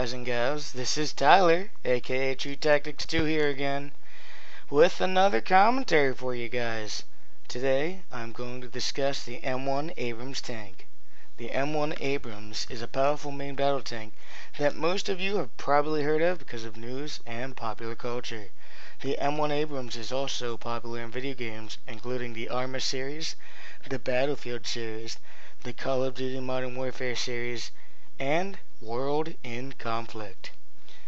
guys and gals, this is Tyler, aka True Tactics 2 here again, with another commentary for you guys. Today, I'm going to discuss the M1 Abrams Tank. The M1 Abrams is a powerful main battle tank that most of you have probably heard of because of news and popular culture. The M1 Abrams is also popular in video games, including the Arma series, the Battlefield series, the Call of Duty Modern Warfare series, and World in Conflict.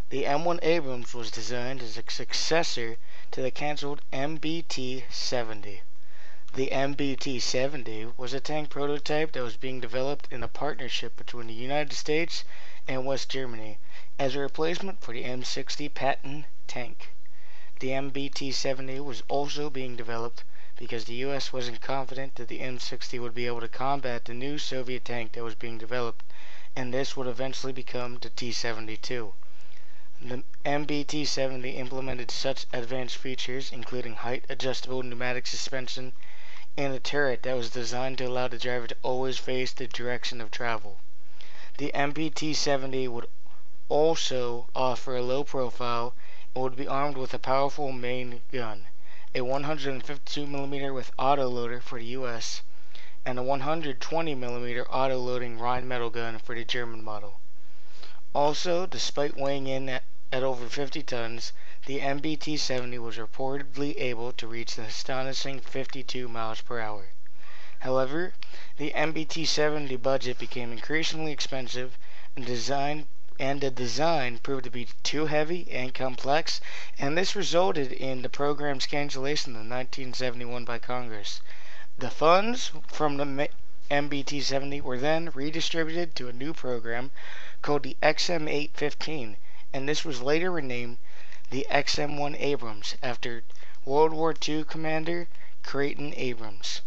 The M1 Abrams was designed as a successor to the cancelled MBT-70. The MBT-70 was a tank prototype that was being developed in a partnership between the United States and West Germany as a replacement for the M60 Patton tank. The MBT-70 was also being developed because the US wasn't confident that the M60 would be able to combat the new Soviet tank that was being developed, and this would eventually become the T-72. The MBT-70 implemented such advanced features, including height-adjustable pneumatic suspension and a turret that was designed to allow the driver to always face the direction of travel. The MBT-70 would also offer a low profile and would be armed with a powerful main gun, a 152mm with autoloader for the US, and a 120mm auto-loading Rheinmetall gun for the German model. Also, despite weighing in at over 50 tons, the MBT-70 was reportedly able to reach an astonishing 52 miles per hour. However, the MBT-70 budget became increasingly expensive, and the design proved to be too heavy and complex, and this resulted in the program's cancellation in 1971 by Congress. The funds from the MBT-70 were then redistributed to a new program called the XM-815, and this was later renamed the XM-1 Abrams after World War II commander Creighton Abrams.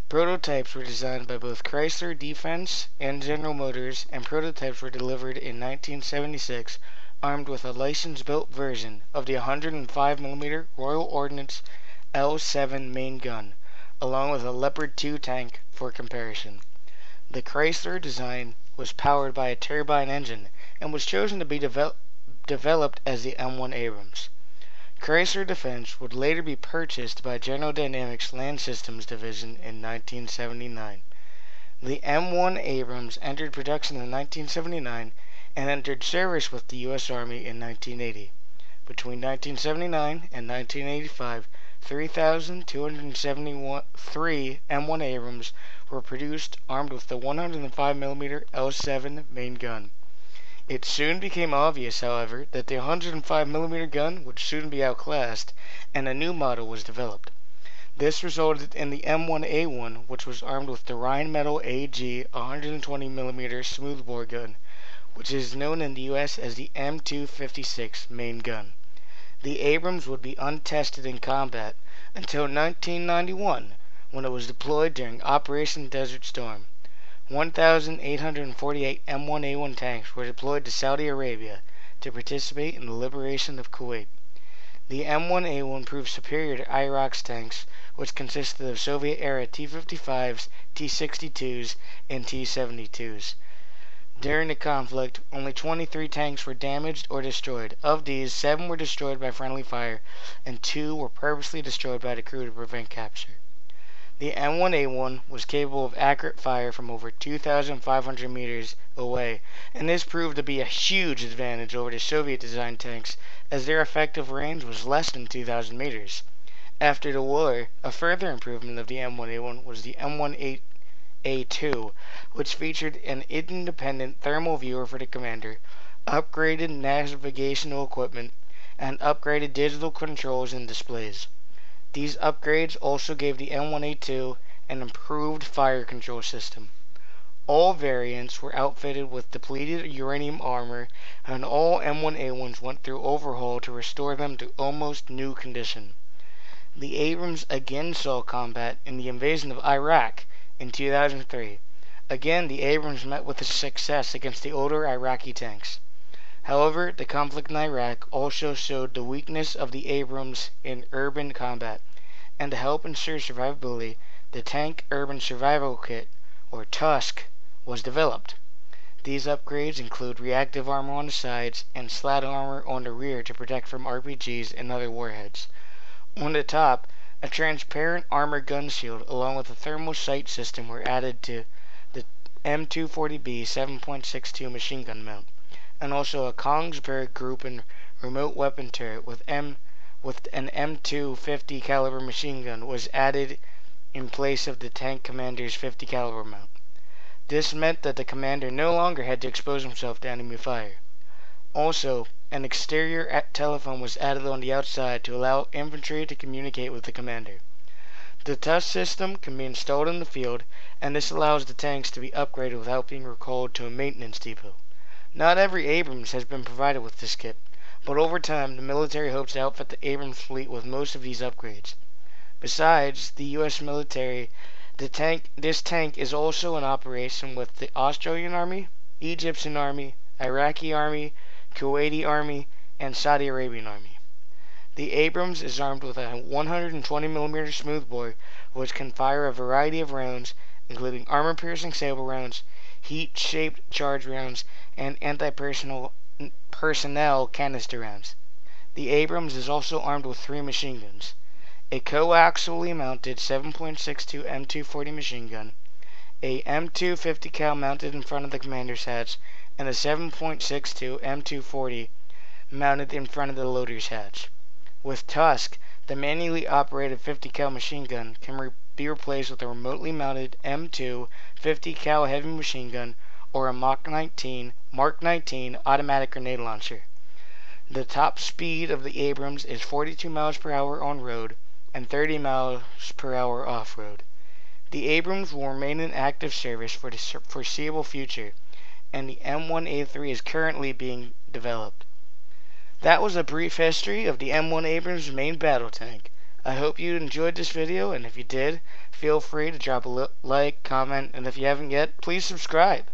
Prototypes were designed by both Chrysler Defense and General Motors, and prototypes were delivered in 1976 armed with a license-built version of the 105mm Royal Ordnance L7 main gun, along with a Leopard 2 tank for comparison. The Chrysler design was powered by a turbine engine and was chosen to be developed as the M1 Abrams. Chrysler Defense would later be purchased by General Dynamics Land Systems Division in 1979. The M1 Abrams entered production in 1979 and entered service with the U.S. Army in 1980. Between 1979 and 1985, 3,273 M1 Abrams were produced armed with the 105mm L7 main gun. It soon became obvious, however, that the 105mm gun would soon be outclassed, and a new model was developed. This resulted in the M1A1, which was armed with the Rheinmetall AG 120mm smoothbore gun, which is known in the U.S. as the M256 main gun. The Abrams would be untested in combat until 1991, when it was deployed during Operation Desert Storm. 1,848 M1A1 tanks were deployed to Saudi Arabia to participate in the liberation of Kuwait. The M1A1 proved superior to Iraq's tanks, which consisted of Soviet-era T-55s, T-62s, and T-72s. During the conflict, only 23 tanks were damaged or destroyed. Of these, 7 were destroyed by friendly fire, and 2 were purposely destroyed by the crew to prevent capture. The M1A1 was capable of accurate fire from over 2,500 meters away, and this proved to be a huge advantage over the Soviet-designed tanks, as their effective range was less than 2,000 meters. After the war, a further improvement of the M1A1 was the M1A2, which featured an independent thermal viewer for the commander, upgraded navigational equipment, and upgraded digital controls and displays. These upgrades also gave the M1A2 an improved fire control system. All variants were outfitted with depleted uranium armor, and all M1A1s went through overhaul to restore them to almost new condition. The Abrams again saw combat in the invasion of Iraq in 2003. Again, the Abrams met with success against the older Iraqi tanks. However, the conflict in Iraq also showed the weakness of the Abrams in urban combat, and to help ensure survivability, the Tank Urban Survival Kit, or TUSK, was developed. These upgrades include reactive armor on the sides and slat armor on the rear to protect from RPGs and other warheads. On the top, a transparent armor gun shield along with a thermal sight system were added to the M240B 7.62 machine gun mount, and also a Kongsberg Group and remote weapon turret with an M250 caliber machine gun was added in place of the tank commander's 50 caliber mount. This meant that the commander no longer had to expose himself to enemy fire. Also, an exterior telephone was added on the outside to allow infantry to communicate with the commander. The touch system can be installed in the field, and this allows the tanks to be upgraded without being recalled to a maintenance depot. Not every Abrams has been provided with this kit, but over time the military hopes to outfit the Abrams fleet with most of these upgrades. Besides the U.S. military, this tank is also in operation with the Australian Army, Egyptian Army, Iraqi Army, Kuwaiti Army, and Saudi Arabian Army. The Abrams is armed with a 120mm smoothbore, which can fire a variety of rounds, including armor-piercing saber rounds, heat-shaped charge rounds, and anti-personnel canister rounds. The Abrams is also armed with 3 machine guns: a coaxially mounted 7.62 M240 machine gun, a M250 cal mounted in front of the commander's hatch, and a 7.62 M240 mounted in front of the loader's hatch. With Tusk, the manually operated 50 cal machine gun can be replaced with a remotely mounted M2 50 cal heavy machine gun or a Mark 19 automatic grenade launcher. The top speed of the Abrams is 42 miles per hour on road and 30 miles per hour off-road. The Abrams will remain in active service for the foreseeable future, and the M1A3 is currently being developed. That was a brief history of the M1 Abrams main battle tank. I hope you enjoyed this video, and if you did, feel free to drop a like, comment, and if you haven't yet, please subscribe.